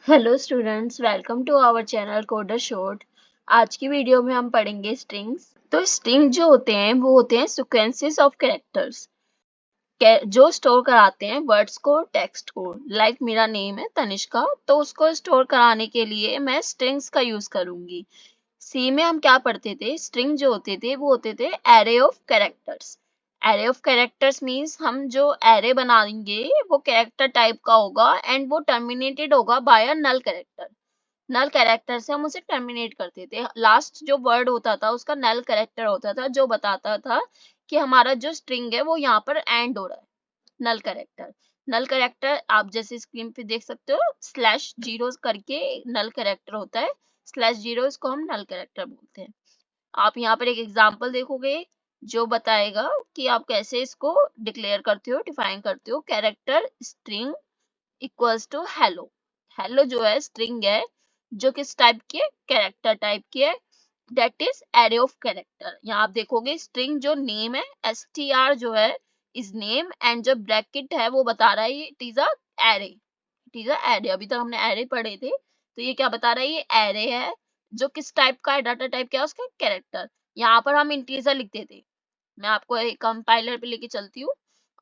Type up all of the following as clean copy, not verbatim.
Hello students, welcome to our channel coder short. आज की video में हम पढ़ेंगे स्ट्रिंग्स। तो स्ट्रिंग जो होते हैं वो होते हैं सीक्वेंसेस ऑफ कैरेक्टर्स जो स्टोर कराते हैं वर्ड्स को, टेक्स्ट को। लाइक मेरा नेम है तनिष्का, तो उसको स्टोर कराने के लिए मैं स्ट्रिंग्स का यूज करूंगी। सी में हम क्या पढ़ते थे, स्ट्रिंग जो होते थे वो होते थे array of characters. Array of characters means हम जो एरे बनाएंगे वो कैरेक्टर टाइप का होगा एंड वो टर्मिनेटेड होगा बाय अ नल कैरेक्टर। नल कैरेक्टर से हम उसे टर्मिनेट करते थे। लास्ट जो वर्ड होता था उसका नल कैरेक्टर होता था जो बताता था कि हमारा जो स्ट्रिंग है वो यहाँ पर एंड हो रहा है। नल कैरेक्टर, नल कैरेक्टर आप जैसे स्क्रीन पे देख सकते हो स्लैश जीरोस करके नल कैरेक्टर होता है। स्लैश जीरोस को हम नल कैरेक्टर बोलते हैं। आप यहाँ पर एक एग्जांपल देखोगे जो बताएगा कि आप कैसे इसको डिक्लेयर करते हो, डिफाइन करते हो। Character string equals to hello. Hello जो है स्ट्रिंग है जो किस टाइप की है, कैरेक्टर टाइप की है। That is array of character. यहाँ आप देखोगे स्ट्रिंग जो नेम है str जो है इज नेम एंड जो ब्रैकेट है वो बता रहा है it is a array. It is a array. अभी तक हमने एरे पढ़े थे तो ये क्या बता रहा है, ये एरे है जो किस टाइप का है, डाटा टाइप क्या है उसका, कैरेक्टर। यहाँ पर हम इंटीजर लिखते थे। मैं आपको एक कंपाइलर पे लेके चलती हूँ,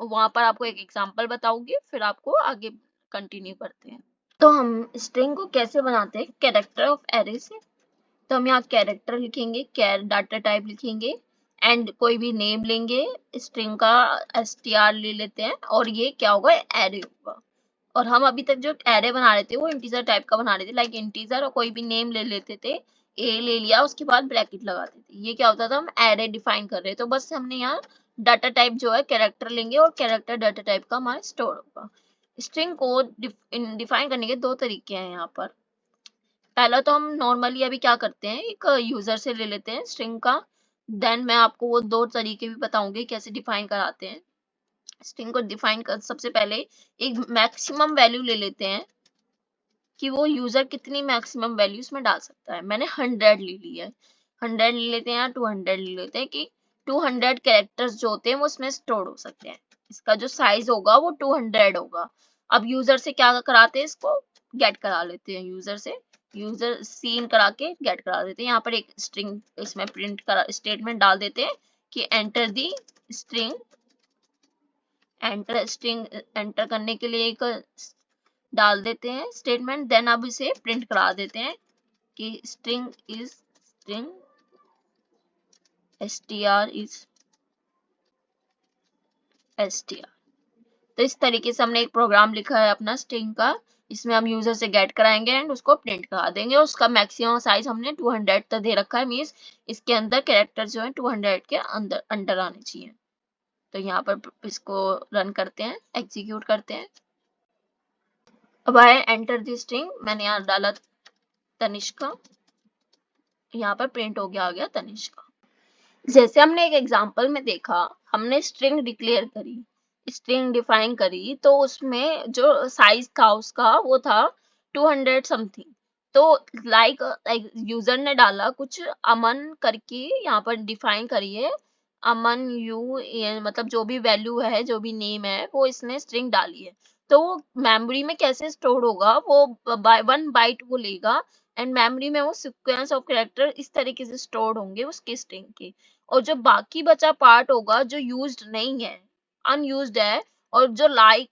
वहां पर आपको एक एग्जांपल बताऊंगी, फिर आपको आगे कंटिन्यू करते हैं। तो हम स्ट्रिंग को कैसे बनाते हैं, कैरेक्टर ऑफ एरे से। तो हम यहाँ कैरेक्टर लिखेंगे, कैर डाटा टाइप लिखेंगे एंड कोई भी नेम लेंगे, स्ट्रिंग का str ले लेते हैं और ये क्या होगा, एरे होगा। और हम अभी तक जो एरे बना रहे थे वो इंटीजर टाइप का बना रहे थे, लाइक इंटीजर, और कोई भी नेम ले लेते थे, ए ले लिया उसके बाद ब्रैकेट लगाते थे। ये क्या होता था, हम एरे डिफाइन कर रहे हैं। तो बस हमने यहाँ डाटा टाइप जो है कैरेक्टर लेंगे और कैरेक्टर डाटा टाइप का हमारा स्टोर होगा। स्ट्रिंग को डिफाइन करने के दो तरीके हैं यहाँ पर। पहला तो हम नॉर्मली अभी क्या करते हैं, एक यूजर से ले लेते हैं स्ट्रिंग का। देन मैं आपको वो दो तरीके भी बताऊंगी कैसे डिफाइन कराते हैं। स्ट्रिंग को डिफाइन कर सबसे पहले एक मैक्सिमम वैल्यू ले लेते हैं कि वो यूजर कितनी मैक्सिमम वैल्यूज में डाल सकता है। मैंने 100 ले लिया है, 100 ले लेते हैं या 200 ले लेते हैं कि 200 कैरेक्टर्स जो होते हैं वो उसमें स्टोर हो सकते हैं। इसका जो साइज होगा वो 200 होगा। अब यूजर से क्या कराते हैं, इसको गेट करा लेते हैं यूजर से। यूजर सीन करा के गेट करा देते हैं। यहाँ पर एक स्ट्रिंग इसमें प्रिंट करा स्टेटमेंट डाल देते हैं कि enter the string. Enter string enter करने के लिए एक डाल देते हैं स्टेटमेंट। देन अब इसे प्रिंट करा देते हैं कि string is string str is str। तो इस तरीके से हमने एक प्रोग्राम लिखा है अपना स्ट्रिंग का। इसमें हम यूजर से गेट कराएंगे एंड उसको प्रिंट करा देंगे। उसका मैक्सिमम साइज हमने 200 तक दे रखा है, मींस इसके अंदर कैरेक्टर जो है 200 के अंदर अंडर आने चाहिए। तो यहाँ पर इसको रन करते हैं, एग्जीक्यूट करते हैं। अब आए एंटर द स्ट्रिंग, मैंने यहाँ डाला तनिष्का, यहाँ पर प्रिंट हो गया, आ गया तनिष्का। जैसे हमने एक एग्जांपल में देखा, हमने स्ट्रिंग डिक्लेयर करी, स्ट्रिंग डिफाइन करी, तो उसमें जो साइज था उसका वो था 200 समथिंग। तो लाइक यूजर ने डाला कुछ अमन करके, यहाँ पर डिफाइन करी है अमन यू, मतलब जो भी वैल्यू है, जो भी नेम है, वो इसने स्ट्रिंग डाली है। तो वो मेमोरी में कैसे स्टोर होगा, वो बाय 1 बाइट वो लेगा एंड मेमोरी में वो सीक्वेंस ऑफ कैरेक्टर इस तरीके से स्टोर्ड होंगे उसके स्ट्रिंग के। और जो बाकी बचा पार्ट होगा जो यूज्ड नहीं है, अनयूज्ड है, और जो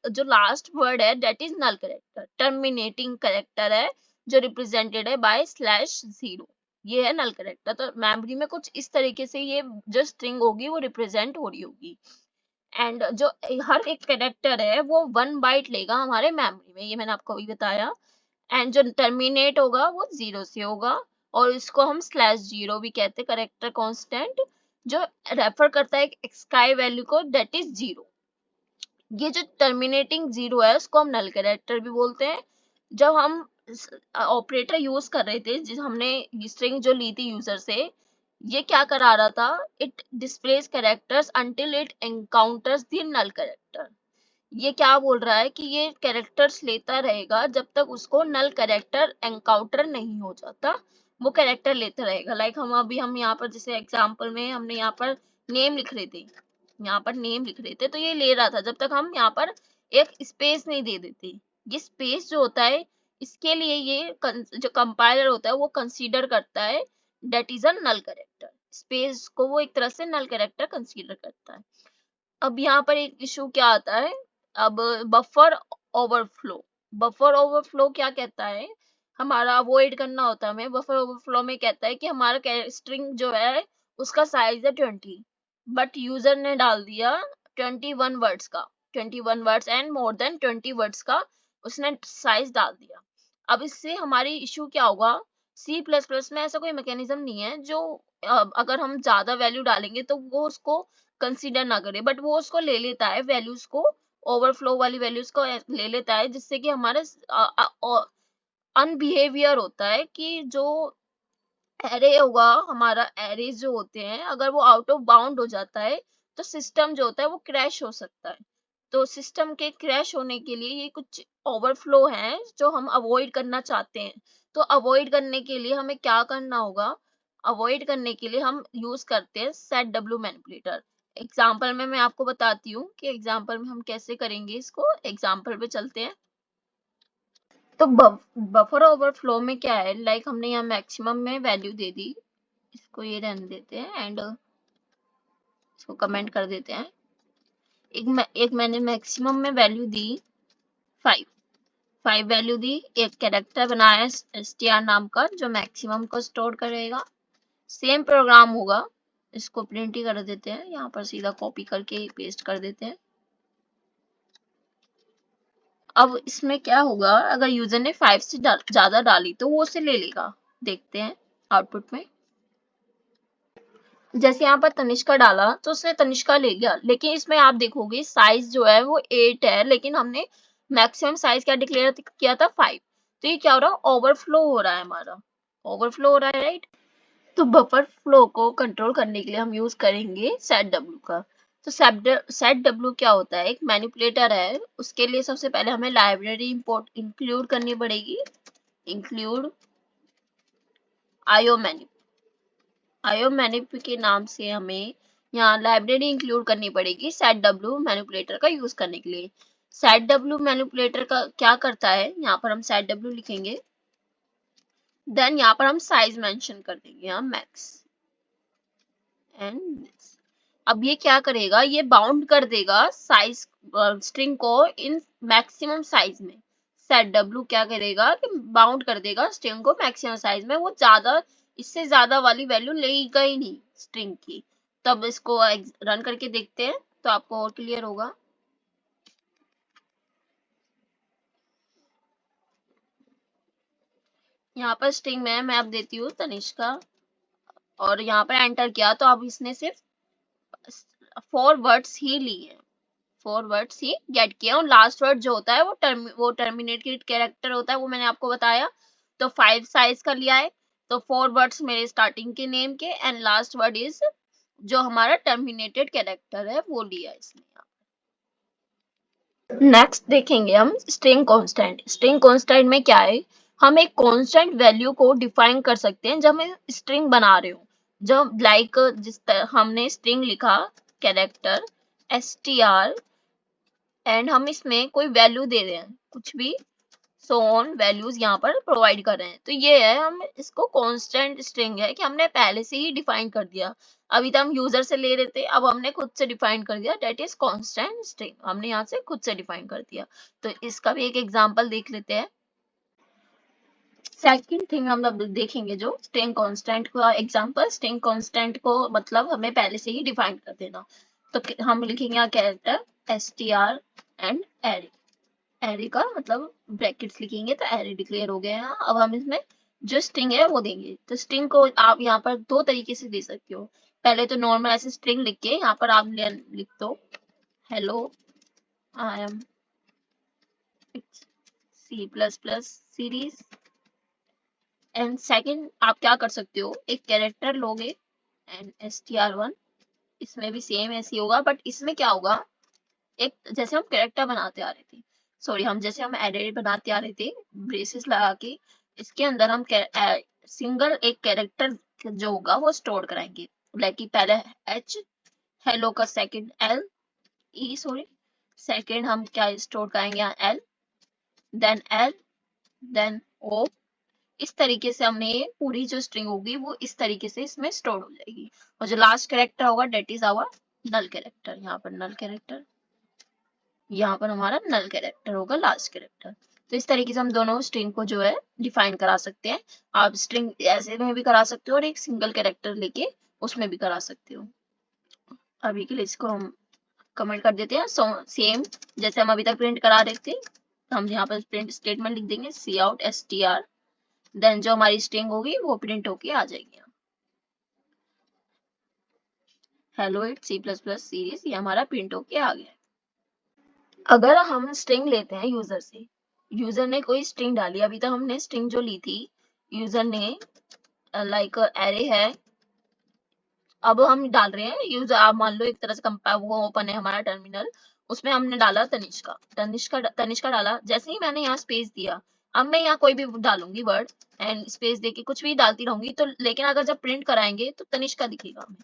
जो लास्ट वर्ड है that is null character, terminating character है जो रिप्रेजेंटेड है बाय स्लैश जीरो। ये है नल कैरेक्टर। तो मेमोरी में कुछ इस तरीके से ये जो स्ट्रिंग होगी वो रिप्रेजेंट हो रही होगी। एंड जो हर एक कैरेक्टर है वो 1 बाइट लेगा हमारे मेमोरी में, ये मैंने आपको अभी बताया। एंड जो टर्मिनेट होगा वो 0 से होगा, और इसको हम स्लैश जीरो भी कहते हैं, करेक्टर कांस्टेंट जो रेफर करता है एक स्काई वैल्यू को, दैट इज 0। ये जो टर्मिनेटिंग 0 है उसको हम नल कैरेक्टर भी बोलते हैं। जब हम ऑपरेटर यूज कर रहे थे, जिस हमने स्ट्रिंग जो ली थी यूजर से, ये क्या करा रहा था, it displace characters until it encounters the null character. ये क्या बोल रहा है कि ये कैरेक्टर्स लेता रहेगा जब तक उसको नल कैरेक्टर एनकाउंटर नहीं हो जाता, वो कैरेक्टर लेता रहेगा। लाइक हम यहाँ पर जैसे एग्जांपल में हमने यहाँ पर नेम लिख रहे थे, यहाँ पर नेम लिख रहे थे, तो ये ले रहा था जब तक हम यहाँ पर एक स्पेस नहीं दे देते। ये स्पेस जो होता है इसके लिए ये जो कंपाइलर होता है वो कंसीडर करता है that is a null character, space को वो एक तरह से नल कैरेक्टर कंसीडर करता है। अब यहाँ पर एक इशू क्या आता है, अब बफर ओवरफ्लो। बफर ओवरफ्लो क्या कहता है, हमारा अवॉइड करना होता है हमें। बफर ओवरफ्लो में कहता है कि हमारा स्ट्रिंग जो है उसका साइज है 20, बट यूजर ने डाल दिया 21 वर्ड्स का, 21 words and more than 20 words का उसने साइज डाल दिया। अब इससे हमारी इशू क्या होगा, सी प्लस प्लस में ऐसा कोई मैकेनिज्म नहीं है जो अगर हम ज्यादा वैल्यू डालेंगे तो वो उसको कंसीडर ना करे, बट वो उसको ले लेता है, वैल्यूज को ओवरफ्लो वाली वैल्यूज को ले लेता है, जिससे कि हमारा अनबिहेवियर होता है कि जो एरे होगा, हमारा एरे जो होते हैं अगर वो आउट ऑफ बाउंड हो जाता है तो सिस्टम जो होता है वो क्रैश हो सकता है। तो सिस्टम के क्रैश होने के लिए ये कुछ ओवरफ्लो है जो हम अवॉइड करना चाहते हैं। तो अवॉइड करने के लिए हमें क्या करना होगा, अवॉइड करने के लिए हम यूज करते हैं सेट डब्ल्यू मैनिपुलेटर। एग्जाम्पल में मैं आपको बताती हूँ कि एग्जाम्पल में हम कैसे करेंगे इसको। एग्जाम्पल पे चलते हैं। तो बफर ओवरफ्लो में क्या है, लाइक हमने यहाँ मैक्सिमम में वैल्यू दे दी, इसको ये रहने देते हैं एंड इसको कमेंट कर देते हैं। एक मैंने मैक्सिमम में वैल्यू दी 5, 5 वैल्यू दी। एक कैरेक्टर बनाया str नाम का जो मैक्सिमम को स्टोर करेगा। सेम प्रोग्राम होगा, इसको प्रिंट ही कर देते हैं, यहाँ पर सीधा कॉपी करके पेस्ट कर देते हैं। अब इसमें क्या होगा, अगर यूजर ने 5 से ज्यादा डाली तो वो उसे ले लेगा। देखते हैं आउटपुट में। जैसे यहाँ पर तनिष्का डाला तो उसने तनिष्का ले लिया, लेकिन इसमें आप देखोगे साइज जो है वो 8 है, लेकिन हमने मैक्सिमम साइज क्या डिक्लेयर किया था 5। तो ये क्या हो रहा है, ओवरफ्लो हो रहा है, हमारा ओवरफ्लो हो रहा है, राइट। तो बफर फ्लो को कंट्रोल करने के लिए हम यूज करेंगे सेट डब्ल्यू का। तो सेट डब्ल्यू क्या होता है, एक मैनिपुलेटर है। उसके लिए सबसे पहले हमें लाइब्रेरी इंपोर्ट इंक्लूड करनी पड़ेगी, इंक्लूड आईओ मैन्यू। आईओ मैनिप के नाम से हमें यहाँ लाइब्रेरी इंक्लूड करनी पड़ेगी सेट डब्ल्यू मैनिपुलेटर का यूज करने के लिए। सेट डब्ल्यू मैनिपुलेटर का क्या करता है, यहाँ पर हम सेट डब्ल्यू लिखेंगे, देन यहाँ पर हम साइज मेंशन कर देंगे, यहाँ मैक्स एंड अब ये क्या करेगा, ये बाउंड कर देगा साइज स्ट्रिंग को इन मैक्सिमम साइज में। सेट डब्ल्यू क्या करेगा कि बाउंड कर देगा स्ट्रिंग को मैक्सिमम साइज में, वो ज्यादा इससे ज्यादा वाली वैल्यू लेगा ही नहीं स्ट्रिंग की। तब इसको रन करके देखते हैं तो आपको और क्लियर होगा। यहाँ पर स्ट्रिंग में मैं अब देती हूँ तनिष्का और यहाँ पर एंटर किया तो अब इसने सिर्फ 4 वर्ड्स ही लिए, 4 वर्ड्स ही गेट किया, और लास्ट वर्ड जो होता है वो टर्मिनेटेड कैरेक्टर होता है, वो मैंने आपको बताया। तो 5 साइज का लिया है, तो 4 वर्ड्स मेरे स्टार्टिंग के नेम के एंड लास्ट वर्ड इज जो हमारा टर्मिनेटेड कैरेक्टर है वो लिया इसने। नेक्स्ट देखेंगे हम स्ट्रिंग कांस्टेंट। स्ट्रिंग कांस्टेंट में क्या है, हम एक कांस्टेंट वैल्यू को डिफाइन कर सकते हैं जब हम स्ट्रिंग बना रहे हो। जब लाइक जिस तरह हमने स्ट्रिंग लिखा कैरेक्टर str एंड हम इसमें कोई वैल्यू दे रहे हैं, कुछ भी सो ऑन वैल्यूज यहाँ पर प्रोवाइड कर रहे हैं, तो ये है, हम इसको कांस्टेंट स्ट्रिंग है कि हमने पहले से ही डिफाइन कर दिया। अभी तो हम यूजर से ले रहे थे, अब हमने खुद से डिफाइन कर दिया, डेट इज कांस्टेंट स्ट्रिंग, हमने यहाँ से खुद से डिफाइन कर दिया। तो इसका भी एक एग्जांपल देख लेते हैं। सेकंड थिंग हम अब देखेंगे जो स्ट्रिंग कांस्टेंट का एग्जांपल, स्ट्रिंग कांस्टेंट को मतलब हमें पहले से ही डिफाइन कर देना। तो हम लिखेंगे यहाँ character str and array, array का मतलब ब्रैकेट्स लिखेंगे तो एरे डिक्लेयर हो गया है। अब हम इसमें जो स्ट्रिंग है वो देंगे। तो स्ट्रिंग को आप यहाँ पर दो तरीके से दे सकते हो। पहले तो नॉर्मल ऐसे स्ट्रिंग लिख के यहाँ पर आप लिख दो hello I am C plus plus series. And second आप क्या कर सकते हो, एक कैरेक्टर लोगे एंड str1, इसमें भी सेम ऐसे होगा, बट इसमें क्या होगा, एक जैसे हम कैरेक्टर बनाते आ रहे थे, सॉरी हम जैसे हम एरे बनाते आ रहे थे ब्रेसेस लगा के, इसके अंदर हम सिंगल एक कैरेक्टर जो होगा वो स्टोर कराएंगे। लाइक कि पहले h हेलो का second l e sorry second हम क्या स्टोर कराएंगे यहाँ l, देन l, देन ओ। इस तरीके से हमने ये पूरी जो स्ट्रिंग होगी वो इस तरीके से इसमें स्टोर हो जाएगी। और जो लास्ट कैरेक्टर होगा that is our null character. यहाँ पर नल कैरेक्टर, यहाँ पर हमारा नल कैरेक्टर होगा लास्ट कैरेक्टर। तो इस तरीके से हम दोनों स्ट्रिंग को जो है डिफाइन करा सकते हैं। आप स्ट्रिंग ऐसे में भी करा सकते हो और एक सिंगल कैरेक्टर लेके उसमें भी करा सकते हो। अभी के लिए इसको हम कमेंट कर देते हैं। सेम जैसे हम अभी तक प्रिंट करा रहे थे, तो हम यहाँ पर प्रिंट स्टेटमेंट लिख देंगे सी आउट str, देन जो हमारी स्ट्रिंग होगी वो प्रिंट होके आ जाएगी। Hello it C plus plus series, ये हमारा प्रिंट होके आ गया। अगर हम स्ट्रिंग लेते हैं यूजर से, यूजर ने कोई स्ट्रिंग डाली, अभी तक हमने स्ट्रिंग जो ली थी यूजर ने लाइक एरे है, अब हम डाल रहे हैं यूजर, आप मान लो एक तरह से कंपाइल वो ओपन है हमारा टर्मिनल, उसमें हमने डाला तनिष्का, तनिष्का डाला। जैसे ही मैंने यहाँ स्पेस दिया, अब मैं यहाँ कोई भी डालूंगी वर्ड एंड स्पेस देके कुछ भी डालती रहूंगी, तो लेकिन अगर जब प्रिंट कराएंगे तो तनिष्का दिखेगा हमें।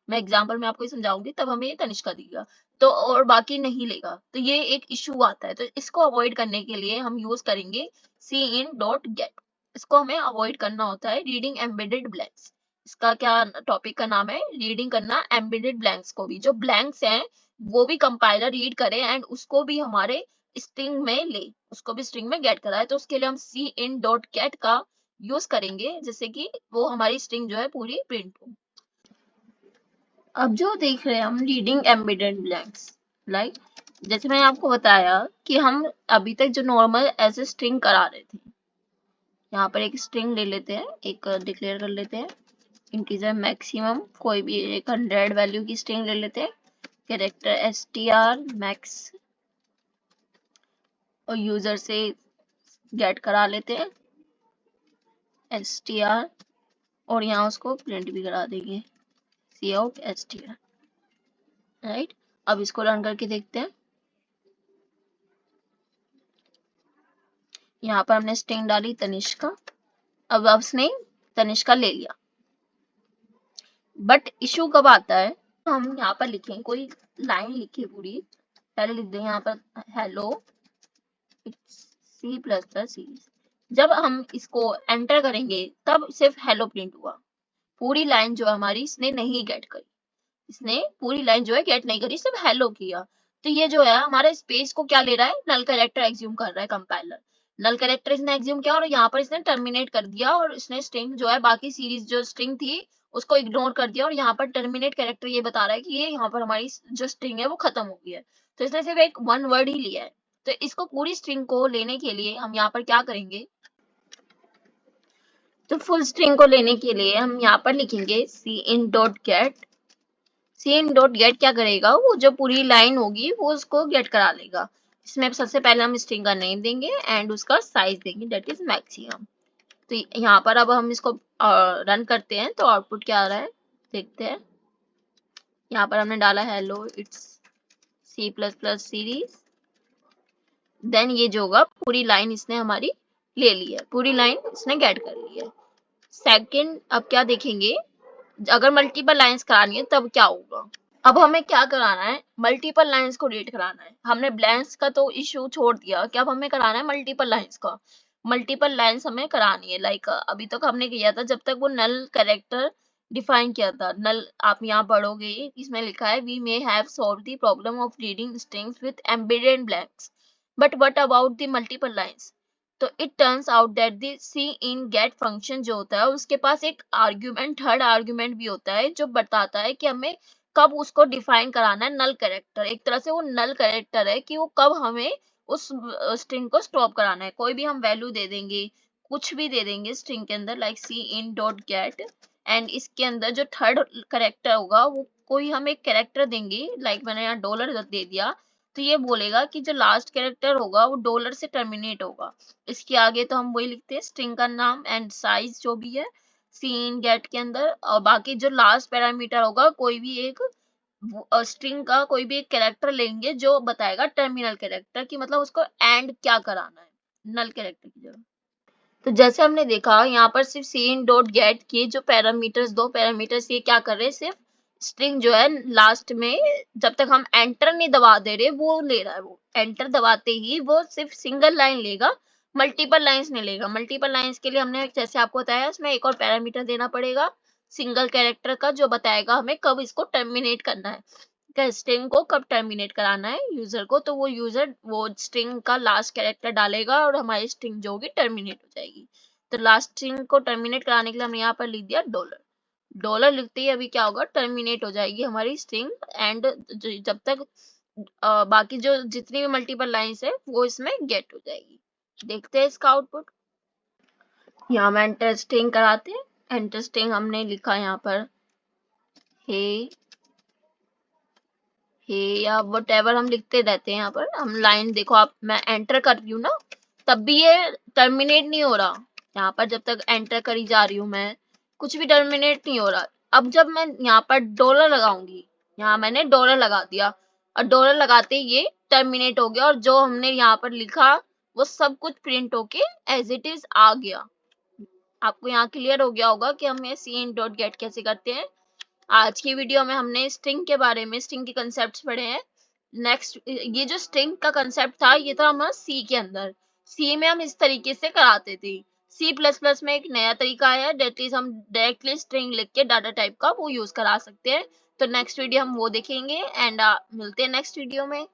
मैं एग्जाम्पल में आपको समझाऊंगी तब हमें ये तनिष्का दिखेगा, तो और बाकी नहीं लेगा, तो ये एक इशू आता है। तो इसको अवॉइड करने के लिए हम यूज करेंगे सी इन डॉट गेट। इसको हमें अवॉइड करना होता है रीडिंग एम्बेडेड ब्लैंक्स। इसका क्या टॉपिक का नाम है, रीडिंग करना एम्बेडेड ब्लैंक्स को भी, जो ब्लैंक्स हैं वो भी कंपाइलर रीड करे एंड उसको भी हमारे स्ट्रिंग में ले, उसको भी स्ट्रिंग में गेट कराए। तो उसके लिए हम सी इन डॉट गेट का यूज करेंगे, जिससे कि वो हमारी स्ट्रिंग जो है पूरी प्रिंट हो। अब जो देख रहे हैं हम रीडिंग एम्बेडेड ब्लैंक्स, लाइक जैसे मैंने आपको बताया कि हम अभी तक जो नॉर्मल एज ए स्ट्रिंग करा रहे थे, यहाँ पर एक स्ट्रिंग ले लेते हैं, एक डिक्लेयर कर लेते हैं इंटीजर मैक्सिमम, कोई भी एक 100 वैल्यू की स्ट्रिंग ले लेते हैं, कैरेक्टर str मैक्स, और यूजर से गेट करा लेते हैं str, और यहाँ उसको प्रिंट भी करा देंगे सी आउट str। राइट, अब इसको रन करके देखते हैं। यहाँ पर हमने स्ट्रिंग डाली तनिष्का, अब उसने तनिष्का ले लिया, बट इशू कब आता है, हम यहाँ पर लिखें कोई लाइन लिखे पूरी, पहले लिख दें यहाँ पर hello C plus plus series. जब हम इसको एंटर करेंगे तब सिर्फ हेलो प्रिंट हुआ, पूरी लाइन जो हमारी इसने नहीं गेट करी, इसने पूरी लाइन जो है गेट नहीं करी, सिर्फ हेलो किया। तो ये जो है हमारे स्पेस को क्या ले रहा है, नल कैरेक्टर एग्ज्यूम कर रहा है कंपाइलर। नल कैरेक्टर इसने एग्ज्यूम किया और यहाँ पर इसने टर्मिनेट कर दिया, और इसने स्ट्रिंग जो है बाकी सीरीज जो स्ट्रिंग थी उसको इग्नोर कर दिया, और यहाँ पर टर्मिनेट कैरेक्टर ये बता रहा है कि ये यहाँ पर हमारी जो स्ट्रिंग है वो खत्म हो गई है। तो इसने सिर्फ एक वन वर्ड ही लिया है। तो इसको पूरी स्ट्रिंग को लेने के लिए हम यहाँ पर क्या करेंगे, तो फुल स्ट्रिंग को लेने के लिए हम यहाँ पर लिखेंगे c in dot get. C in dot get क्या करेगा, वो जो पूरी लाइन होगी वो उसको गेट करा लेगा। इसमें सबसे पहले हम स्ट्रिंग का नेम देंगे एंड उसका साइज देंगे, दैट इज मैक्सिमम। तो यहाँ पर अब हम इसको रन करते हैं तो आउटपुट क्या आ रहा है देखते हैं। यहाँ पर हमने डाला hello it's C plus plus series, then ये जो होगा पूरी लाइन इसने हमारी ले ली है, पूरी लाइन इसने गेट कर ली है। सेकंड, अब क्या देखेंगे, अगर मल्टीपल लाइंस करानी है तब क्या होगा। अब हमें क्या कराना है, मल्टीपल लाइंस को रीड कराना है। हमने ब्लैंक्स का तो इश्यू छोड़ दिया कि अब हमें कराना है मल्टीपल लाइंस का। मल्टीपल लाइंस हमें करानी है, लाइक अभी तक हमने किया था जब तक वो नल कैरेक्टर डिफाइन किया था। नल आप यहाँ पढ़ोगे, इसमें लिखा है we may have solved the problem of reading strings with embedded blanks, but what about the multiple lines. तो it turns out that the c in get function जो होता है उसके पास एक आर्ग्यूमेंट, थर्ड आर्ग्यूमेंट भी होता है जो बताता है कि हमें कब उसको डिफाइन कराना है नल कैरेक्टर। एक तरह से वो नल कैरेक्टर है कि वो कब हमें उस स्ट्रिंग को स्टॉप कराना है। कोई भी हम वैल्यू दे देंगे, कुछ भी दे देंगे स्ट्रिंग के अंदर, like C in dot get, and इसके अंदर जो थर्ड कैरेक्टर होगा वो कोई हम एक कैरेक्टर देंगे, लाइक मैंने यहाँ डॉलर दे दिया, तो ये बोलेगा कि जो लास्ट कैरेक्टर होगा वो डॉलर से टर्मिनेट होगा। इसके आगे तो हम वही लिखते हैं स्ट्रिंग का नाम एंड साइज जो भी है सीन गेट के अंदर, और बाकी जो लास्ट पैरामीटर होगा कोई भी एक स्ट्रिंग का कोई भी एक कैरेक्टर लेंगे जो बताएगा टर्मिनल कैरेक्टर की, मतलब उसको एंड क्या कराना है नल कैरेक्टर की जगह। तो जैसे हमने देखा यहाँ पर सिर्फ सीन डॉट गेट के जो पैरामीटर्स, दो पैरामीटर्स, ये क्या कर रहे हैं, सिर्फ स्ट्रिंग जो है लास्ट में जब तक हम एंटर नहीं दबा दे रहे वो ले रहा है, वो एंटर दबाते ही वो सिर्फ सिंगल लाइन लेगा, मल्टीपल लाइंस नहीं लेगा। मल्टीपल लाइंस के लिए हमने जैसे आपको बताया इसमें एक और पैरामीटर देना पड़ेगा सिंगल कैरेक्टर का, जो बताएगा हमें कब इसको टर्मिनेट करना है, स्ट्रिंग को कब टर्मिनेट कराना है यूजर को। तो वो यूजर वो स्ट्रिंग का लास्ट कैरेक्टर डालेगा और हमारी स्ट्रिंग जो होगी टर्मिनेट हो जाएगी। तो लास्ट स्ट्रिंग को टर्मिनेट कराने के लिए हमने यहाँ पर लिख दिया डॉलर। डॉलर लिखते ही अभी क्या होगा, टर्मिनेट हो जाएगी हमारी स्ट्रिंग। एंड जब तक बाकी जो जितनी भी मल्टीपल लाइंस है वो इसमें गेट हो जाएगी। देखते हैं इसका आउटपुट। यहाँ में एंटर स्ट्रिंग कराते हैं। एंटर स्ट्रिंग हमने लिखा यहाँ पर हे या वट हम लिखते रहते हैं। यहाँ पर हम लाइन देखो, आप मैं एंटर कर रही हूँ ना तब भी ये टर्मिनेट नहीं हो रहा। यहाँ पर जब तक एंटर करी जा रही हूँ मैं कुछ भी टर्मिनेट नहीं हो रहा। अब जब मैं यहाँ पर डॉलर लगाऊंगी, यहाँ मैंने डॉलर लगा दिया और डॉलर लगाते ही ये टर्मिनेट हो गया और जो हमने यहाँ पर लिखा वो सब कुछ प्रिंट होके एज इट इज आ गया। आपको यहाँ क्लियर हो गया होगा कि हम ये सी डॉट गेट कैसे करते हैं। आज की वीडियो में हमने स्ट्रिंग के बारे में, स्ट्रिंग के कंसेप्ट पढ़े हैं। नेक्स्ट ये जो स्ट्रिंग का कंसेप्ट था ये था हमारा सी के अंदर। सी में हम इस तरीके से कराते थे। सी प्लस प्लस में एक नया तरीका है, डेट इज हम डायरेक्टली स्ट्रिंग लिख के डाटा टाइप का वो यूज करा सकते हैं। तो नेक्स्ट वीडियो हम वो देखेंगे एंड मिलते हैं नेक्स्ट वीडियो में।